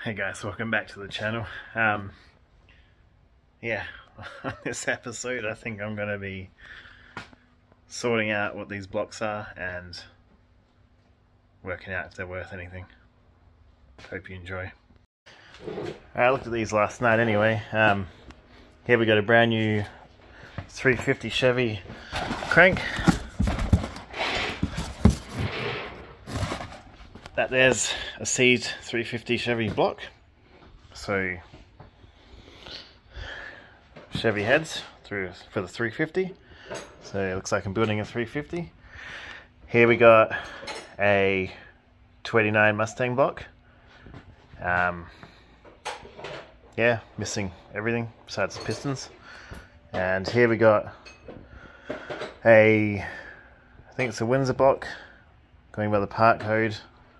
Hey guys, welcome back to the channel. Yeah, on this episode I think I'm going to be sorting out what these blocks are and working out if they're worth anything. Hope you enjoy. I looked at these last night anyway. Here we got a brand new 350 Chevy crank. That there's a seed 350 Chevy block. So Chevy heads through for the 350. So it looks like I'm building a 350. Here we got a 29 Mustang block. Yeah, missing everything besides the pistons. And here we got I think it's a Windsor block, going by the part code.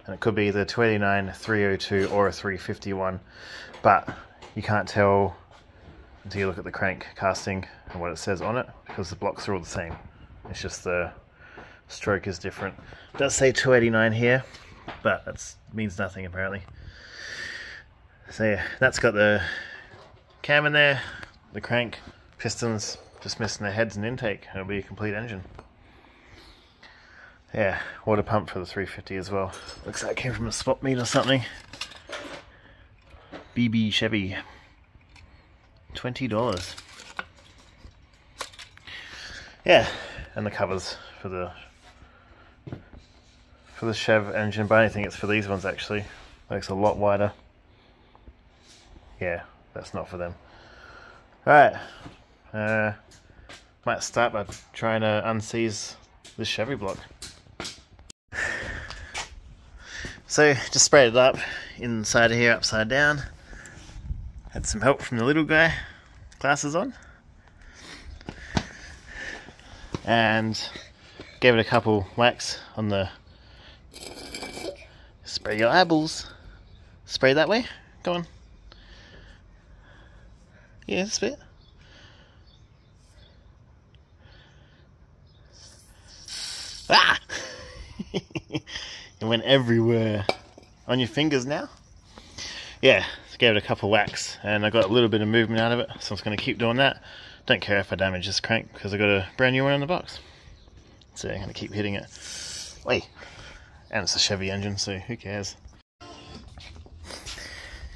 And it could be the 29 302 or a 351, but you can't tell until you look at the crank casting and what it says on it, because the blocks are all the same. It's just the stroke is different. It does say 289 here, but that means nothing apparently. So yeah, that's got the cam in there, the crank, pistons, just missing the heads and intake, and it'll be a complete engine. Yeah, water pump for the 350 as well. Looks like it came from a swap meet or something. BB Chevy. $20. Yeah, and the covers for the Chev engine, but I don't think it's for these ones actually. Looks a lot wider. Yeah, that's not for them. Alright. Might start by trying to unseize this Chevy block. So just sprayed it up inside of here, upside down. Had some help from the little guy, glasses on, and gave it a couple whacks on the. Spray your eyeballs. Spray that way. Go on. Yeah, this bit. Ah! It went everywhere. On your fingers now? Yeah, so gave it a couple whacks and I got a little bit of movement out of it, so I'm just going to keep doing that. Don't care if I damage this crank because I got a brand new one in the box. So I'm going to keep hitting it. Wait. And it's a Chevy engine, so who cares?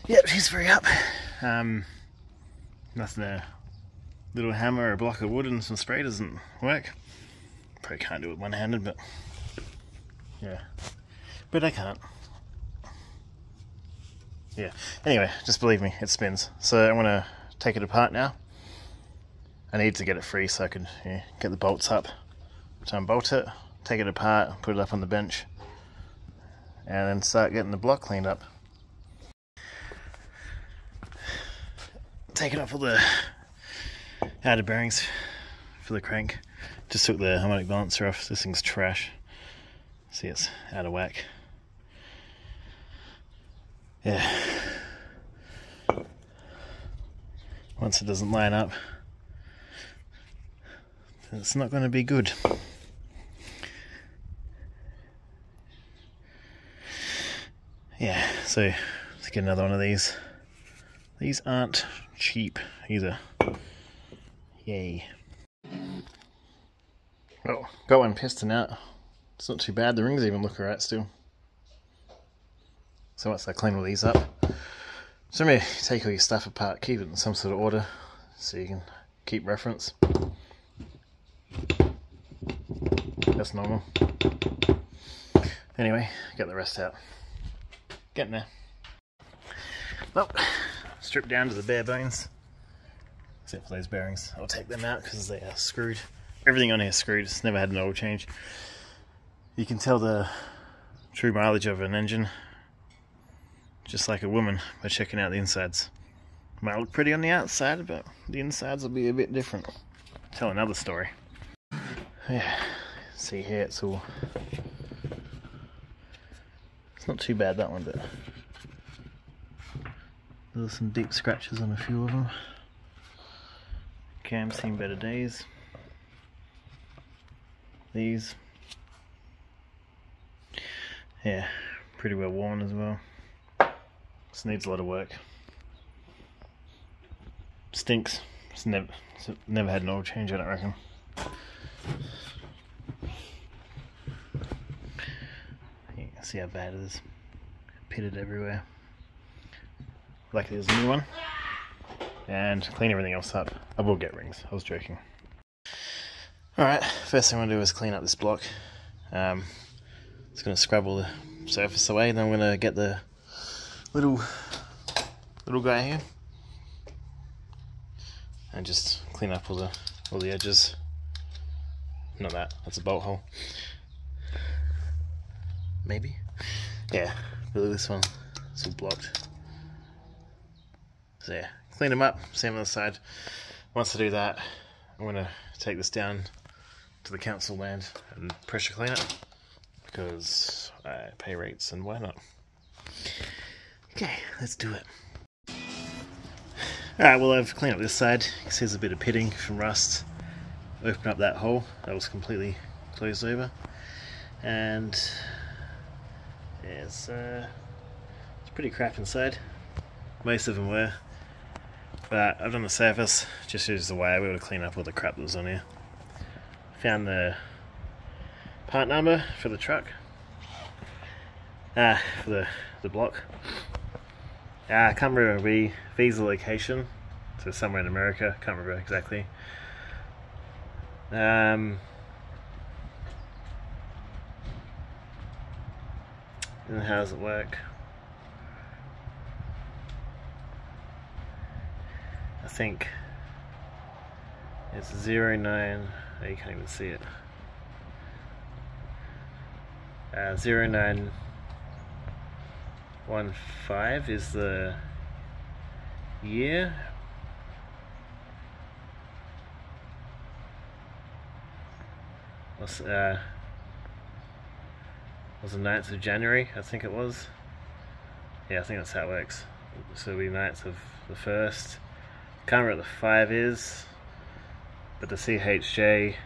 Yep, she's free up. Nothing, a little hammer or a block of wood and some spray doesn't work. Probably can't do it one-handed, but yeah. But I can't. Yeah. Anyway, just believe me, it spins. So I'm going to take it apart now. I need to get it free so I can get the bolts up. So unbolt it, take it apart, put it up on the bench, and then start getting the block cleaned up. Taking off all the outer bearings for the crank. Just took the harmonic balancer off. This thing's trash. See, it's out of whack. Yeah. Once it doesn't line up, it's not going to be good. Yeah, so let's get another one of these. These aren't cheap either. Yay. Well, got one piston out. It's not too bad, the rings even look alright still. So once I clean all these up, so maybe take all your stuff apart, keep it in some sort of order so you can keep reference. That's normal. Anyway, get the rest out. Getting there. Well, stripped down to the bare bones. Except for those bearings. I'll take them out because they are screwed. Everything on here is screwed, it's never had an oil change. You can tell the true mileage of an engine, just like a woman, by checking out the insides. Might look pretty on the outside, but the insides will be a bit different. Tell another story. Yeah, see here it's all... It's not too bad, that one, but there's some deep scratches on a few of them. Cam's seen better days. These, yeah, pretty well worn as well. This needs a lot of work. Stinks. It's never had an oil change, I don't reckon. You can see how bad it is. Pitted everywhere. Like it is a new one. And clean everything else up. I will get rings, I was joking. Alright, first thing I'm going to do is clean up this block. It's going to scrub all the surface away, then I'm going to get the little guy here and just clean up all the edges. Not that, that's a bolt hole. Maybe? Yeah, but look at this one, it's all blocked. So yeah, clean them up, see them on the side. Once I do that, I'm going to take this down to the council land and pressure clean it, because I pay rates and why not. Okay, let's do it. Alright, well I've cleaned up this side. You can see there's a bit of pitting from rust. Open up that hole, that was completely closed over. And yeah, it's pretty crap inside. Most of them were. But I've done the surface, just used the wire wheel to clean up all the crap that was on here. Found the part number for the truck. For the block. I can't remember V's location, so somewhere in America, can't remember exactly. And how does it work? I think it's 09, oh, you can't even see it. 0915 is the year. Was the 9th of January, I think it was. Yeah, I think that's how it works. So it'll be 9th of the 1st. Can't remember what the 5 is, but the CHJ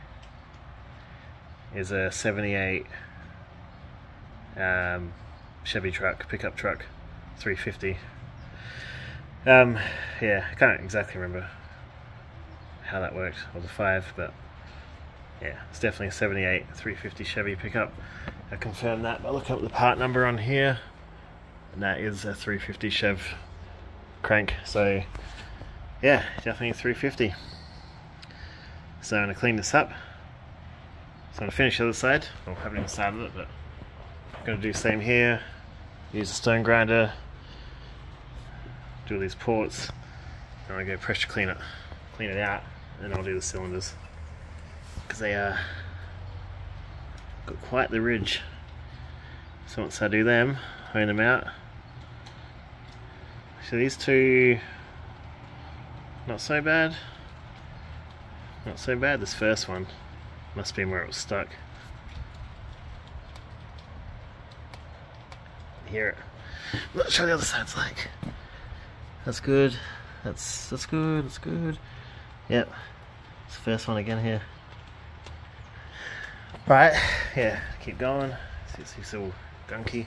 is a 78 Chevy truck, pickup truck, 350. Yeah, I can't exactly remember how that worked, or the 5, but yeah, it's definitely a 78 350 Chevy pickup. I confirmed that by looking up the part number on here, and that is a 350 Chev crank. So yeah, definitely a 350. So I'm going to clean this up. So I'm going to finish the other side. I haven't even started it, but I'm going to do the same here. Use a stone grinder, do all these ports, and I'm going to go pressure clean it out, and then I'll do the cylinders, because they got quite the ridge. So once I do them, hone them out. So these two, not so bad. Not so bad. This first one must be where it was stuck. Here, let's show the other side's like. That's good. That's good. That's good. Yep. It's the first one again here. Right. Yeah. Keep going. See, it's all gunky.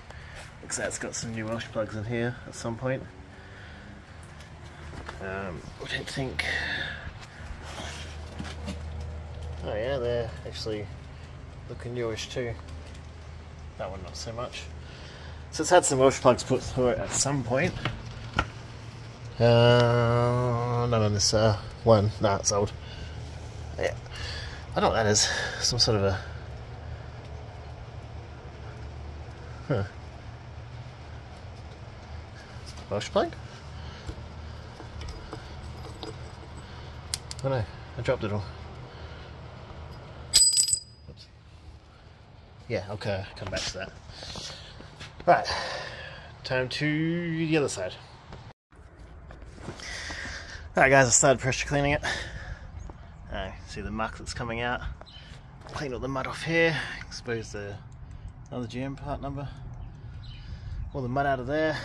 Looks like it's got some new wash plugs in here at some point. I don't think. Oh yeah, they're actually looking newish too. That one not so much. So it's had some wash plugs put through it at some point. Not on this one. Nah, it's old. Yeah, I don't know what that is. Some sort of a. Huh. Wash plug? Oh no, I dropped it all. Oops. Yeah, okay, come back to that. Right, time to the other side. Alright guys, I started pressure cleaning it. See the muck that's coming out. Clean all the mud off here, expose the another GM part number. All the mud out of there.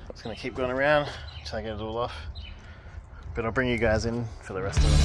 It's going to keep going around until I get it all off. But I'll bring you guys in for the rest of it.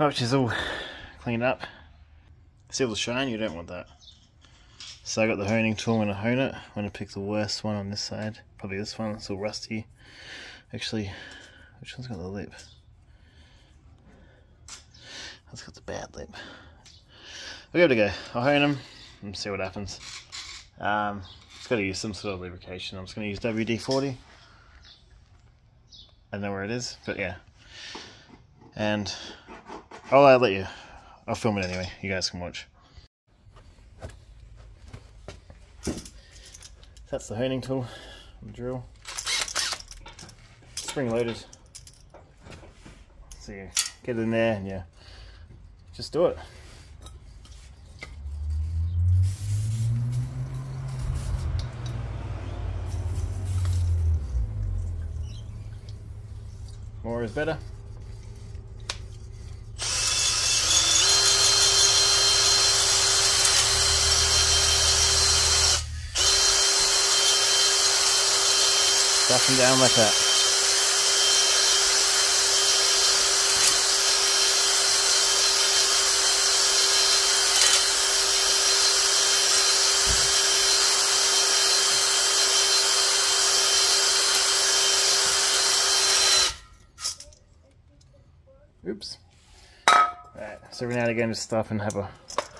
which is all cleaned up. See all the shine? You don't want that. So I got the honing tool. I'm going to hone it. I'm going to pick the worst one on this side. Probably this one. It's all rusty. Actually, which one's got the lip? That's got the bad lip. We'll give it a go. I'll hone them and see what happens. It's got to use some sort of lubrication. I'm just going to use WD-40. I don't know where it is, but yeah. And I'll let you. I'll film it anyway. You guys can watch. That's the honing tool, the drill. Spring loaded. So you get it in there and yeah, just do it. More is better. Up and down like that. Oops. Alright, so every now and again just stop and have a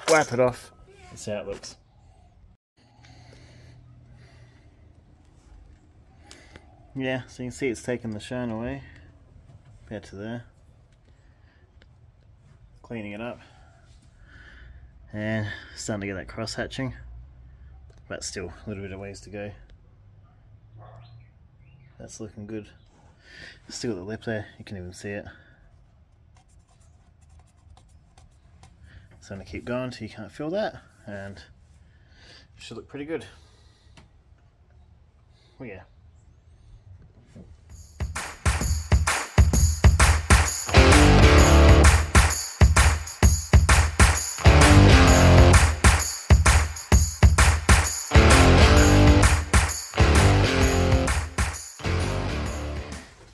wipe it off and see how it looks. Yeah, so you can see it's taken the shine away compared to there. Cleaning it up and starting to get that cross hatching, but still a little bit of ways to go. That's looking good. Still got the lip there, you can even see it. So I'm going to keep going till you can't feel that, and it should look pretty good. Oh yeah.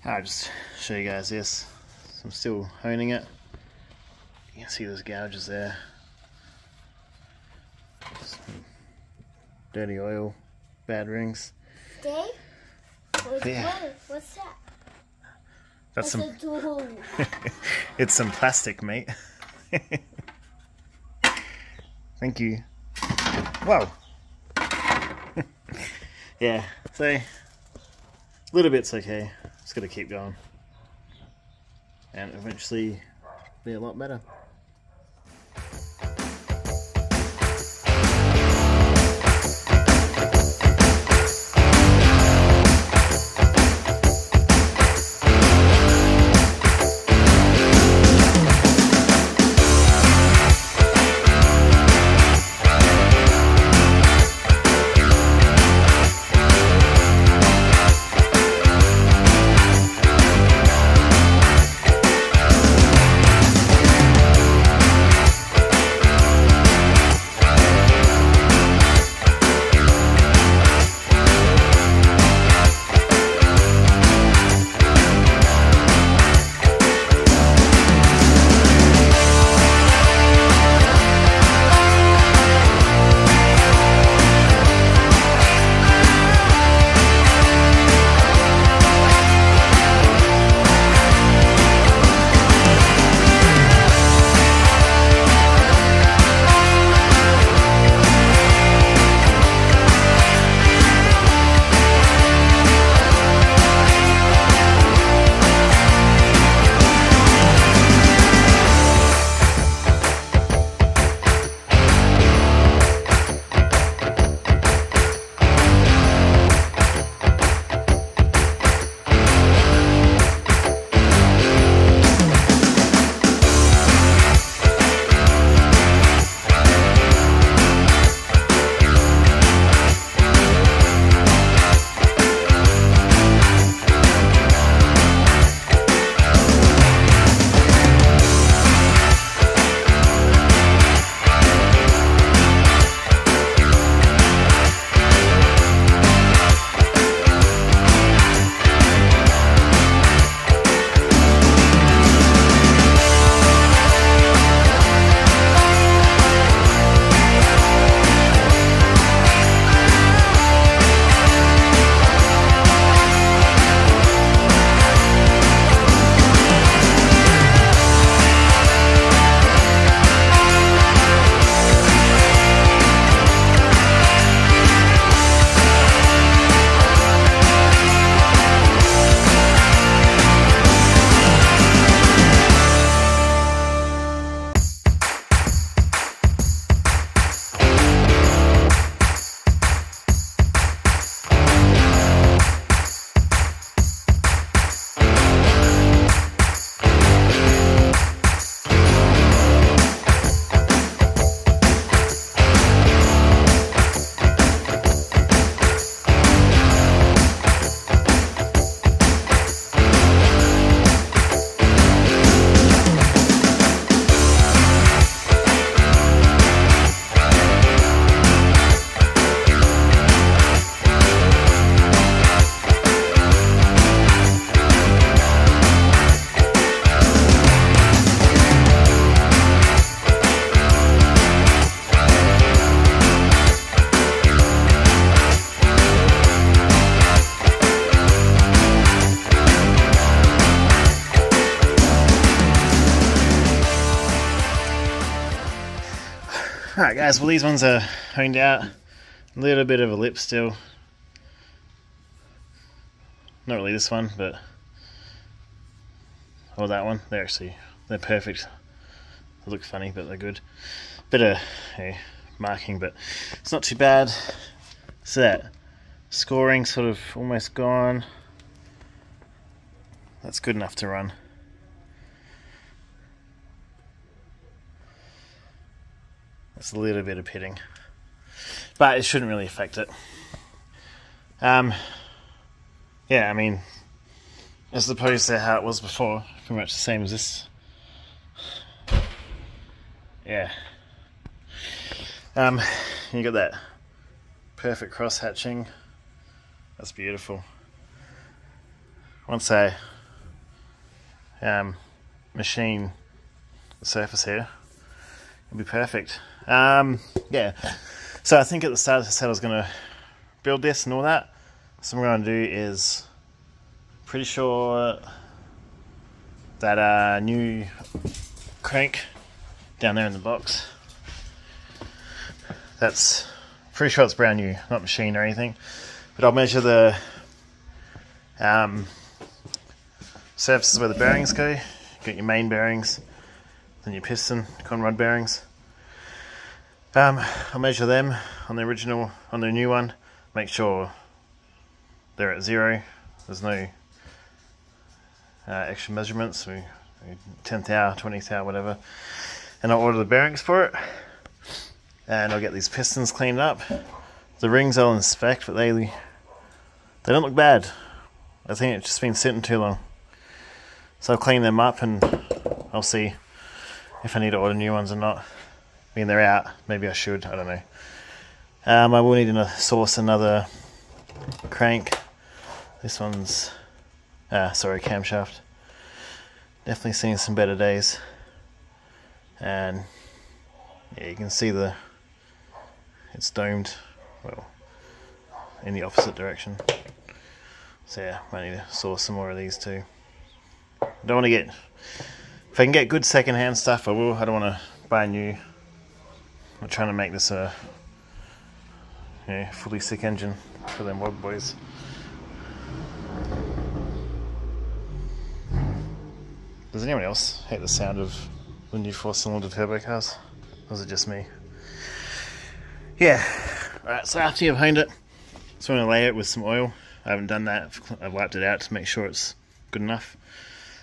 I'll just show you guys this. So I'm still honing it. You can see those gouges there. Some dirty oil, bad rings. Dave? Yeah. What's that? That's some. A tool. It's some plastic, mate. Thank you. Whoa. Yeah. So a little bit's okay. Just gotta keep going, and eventually be a lot better. Alright guys, well these ones are honed out. A little bit of a lip still. Not really this one, but or that one. They're perfect. They look funny, but they're good. Bit of marking, but it's not too bad. So that scoring sort of almost gone. That's good enough to run. That's a little bit of pitting, but it shouldn't really affect it. Yeah, I mean, as opposed to how it was before, pretty much the same as this. Yeah. You got that perfect cross hatching. That's beautiful. Once I machine the surface here, it'll be perfect. Yeah. So I think at the start I said I was going to build this and all that. So what I'm going to do is, pretty sure that new crank down there in the box, that's pretty sure it's brand new, not machined or anything. But I'll measure the surfaces where the bearings go. You got your main bearings, then your piston, conrod bearings. I'll measure them on the original, on the new one, make sure they're at 0. There's no extra measurements, 10th hour, 20th hour, whatever. And I'll order the bearings for it. And I'll get these pistons cleaned up. The rings I'll inspect, but they don't look bad. I think it's just been sitting too long. So I'll clean them up and I'll see if I need to order new ones or not. I mean, they're out. Maybe I should. I don't know. I will need to source another crank. This one's, sorry, camshaft. Definitely seen some better days. And yeah, you can see it's domed, well, in the opposite direction. So yeah, I need to source some more of these too. I don't want to get, if I can get good second-hand stuff, I will. I don't want to buy new. I'm trying to make this a fully sick engine for them wog boys. Does anyone else hate the sound of the new 4-cylinder turbo cars? Or is it just me? Yeah. Alright, so after you've honed it, just want to lay it with some oil. I haven't done that. I've wiped it out to make sure it's good enough.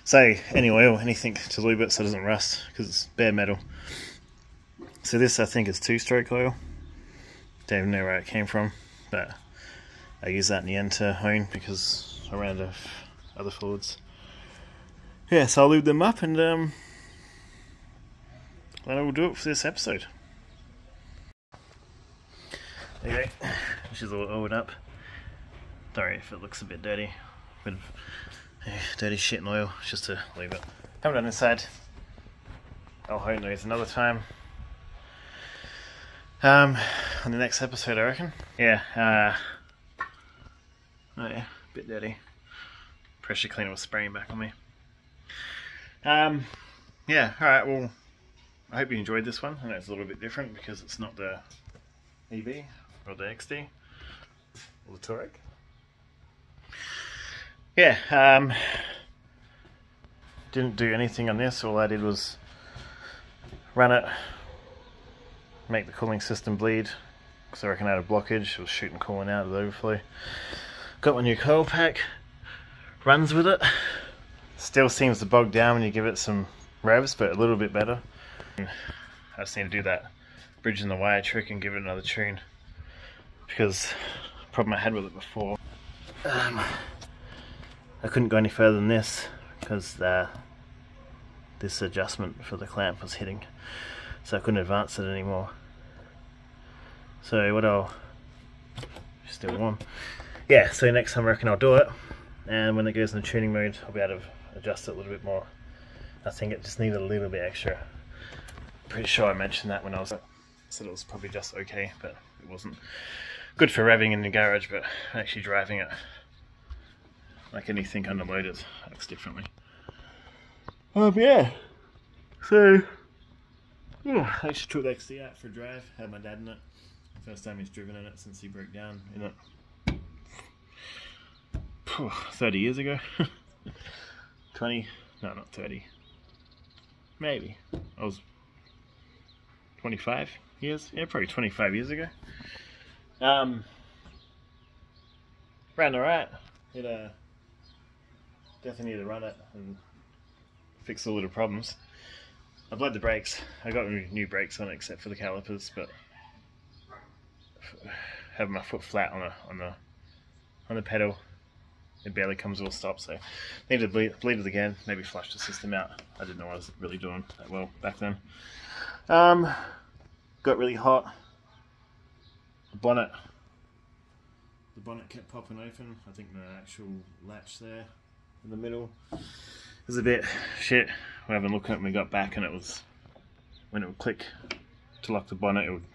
So any oil, anything to lube it so it doesn't rust, because it's bare metal. So this I think is 2-stroke oil. Don't even know where it came from, but I use that in the end to hone because I ran out of other fluids. Yeah, so I'll lube them up and then I will do it for this episode. Okay, she's all oiled up. Sorry if it looks a bit dirty. Bit of dirty shit and oil, just to leave it. Haven't done inside. I'll hone these another time. On the next episode, I reckon. Yeah, oh yeah, a bit dirty. Pressure cleaner was spraying back on me. Yeah, alright, well, I hope you enjoyed this one. I know it's a little bit different because it's not the EV or the XD or the Touareg. Yeah, didn't do anything on this. All I did was run it, make the cooling system bleed, because I reckon I had a blockage. It was shooting coolant out of the overflow. Got my new coil pack, runs with it. Still seems to bog down when you give it some revs, but a little bit better. I just need to do that bridge in the wire trick and give it another tune, because the problem I had with it before, I couldn't go any further than this because this adjustment for the clamp was hitting, so I couldn't advance it anymore. So what still warm. Yeah, so next time I reckon I'll do it, and when it goes into tuning mode I'll be able to adjust it a little bit more. I think it just needed a little bit extra. Pretty sure I mentioned that when I said it was probably just okay, but it wasn't. Good for revving in the garage, but actually driving it, like anything under load, it acts differently. Yeah. So I actually took the XD out for a drive, had my dad in it. First time he's driven in it since he broke down in it 30 years ago. 20, no, not 30, maybe. I was 25 years, yeah, probably 25 years ago. Ran alright. It definitely need to run it and fix all the little problems. I bled the brakes. I got new brakes on it except for the calipers, but having my foot flat on the pedal, it barely comes to a stop. So need to bleed it again. Maybe flush the system out. I didn't know I was really doing that well back then. Got really hot. The bonnet kept popping open. I think the actual latch there in the middle is a bit shit. We haven't looked at it when we got back, and it was, when it would click to lock the bonnet, it would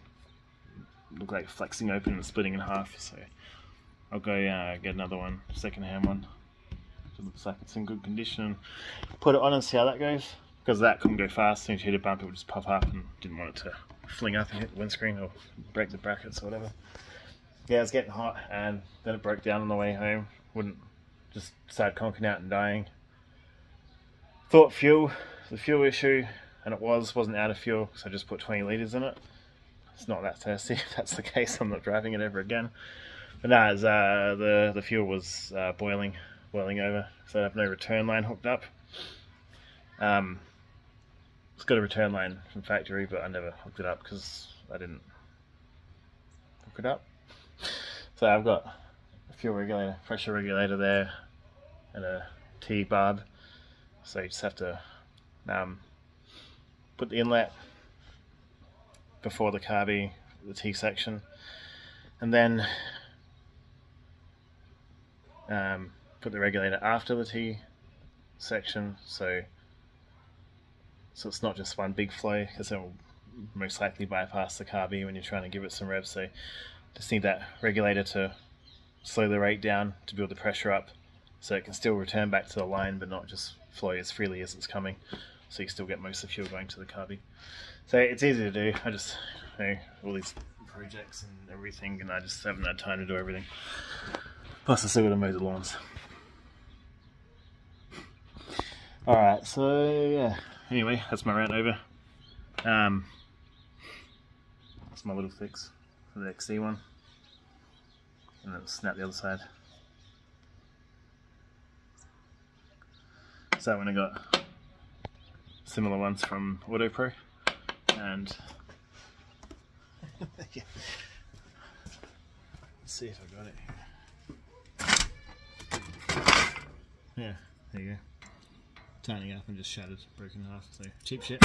look like flexing open and splitting in half. So I'll go get another one, second-hand one. It looks like it's in good condition. Put it on and see how that goes. Because that couldn't go fast. As soon as you hit a bump, it would just pop up, and didn't want it to fling up and hit the windscreen or break the brackets or whatever. Yeah, it was getting hot, and then it broke down on the way home. Wouldn't, just started conking out and dying. Thought the fuel issue, and it wasn't out of fuel, so I just put 20 litres in it. It's not that thirsty. If that's the case, I'm not driving it ever again. But no, the fuel was boiling over, so I have no return line hooked up. It's got a return line from factory, but I never hooked it up because I didn't hook it up. So I've got a fuel regulator, pressure regulator there, and a T-barb. So you just have to put the inlet before the carby, the T section, and then put the regulator after the T section, so it's not just one big flow, because it will most likely bypass the carby when you're trying to give it some rev. So just need that regulator to slow the rate down to build the pressure up, so it can still return back to the line but not just flow as freely as it's coming, so you still get most of the fuel going to the carby. So it's easy to do. I just, you know, all these projects and everything, and I just haven't had time to do everything. Plus I still got to mow the lawns. Alright, so yeah, anyway, that's my rant over. That's my little fix for the XC one. And then snap the other side. So when I got similar ones from Auto Pro, and yeah. Let's see if I got it here. Yeah, there you go. Tightening up and just shattered, broken in half. So cheap shit.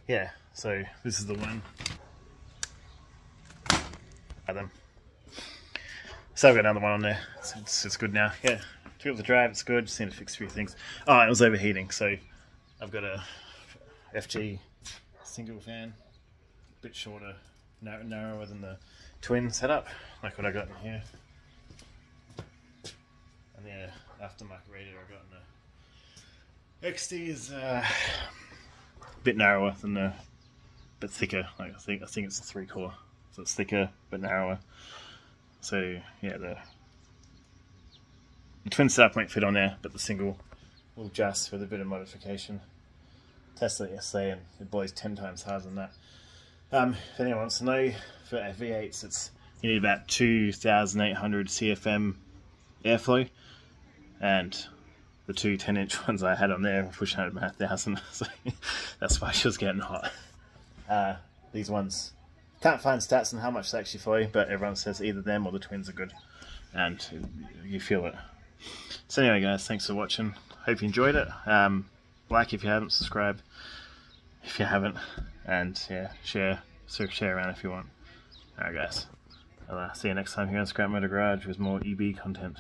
Yeah, so this is the one. Them. So I've got another one on there. It's good now. Yeah, took it the drive. It's good. Just need to fix a few things. Oh, it was overheating. So I've got a FG single fan, a bit shorter, narrower than the twin setup, like what I got in here. And the aftermarket radiator I got in the XD is a bit narrower than the, bit thicker. Like I think it's a 3-core. So it's thicker but narrower. So yeah, the twin setup won't fit on there, but the single will adjust with a bit of modification. Tested it yesterday and it blows 10 times harder than that. If anyone wants to know, for V8s you need about 2,800 CFM airflow, and the two 10-inch ones I had on there were pushing out about 1,000, so that's why she was getting hot. These ones, can't find stats on how much they actually flow, but everyone says either them or the twins are good, and you feel it. So anyway guys, thanks for watching. Hope you enjoyed it. Like if you haven't, subscribe if you haven't, and yeah, share around if you want. Alright guys, I'll see you next time here on Scrap Motor Garage with more EB content.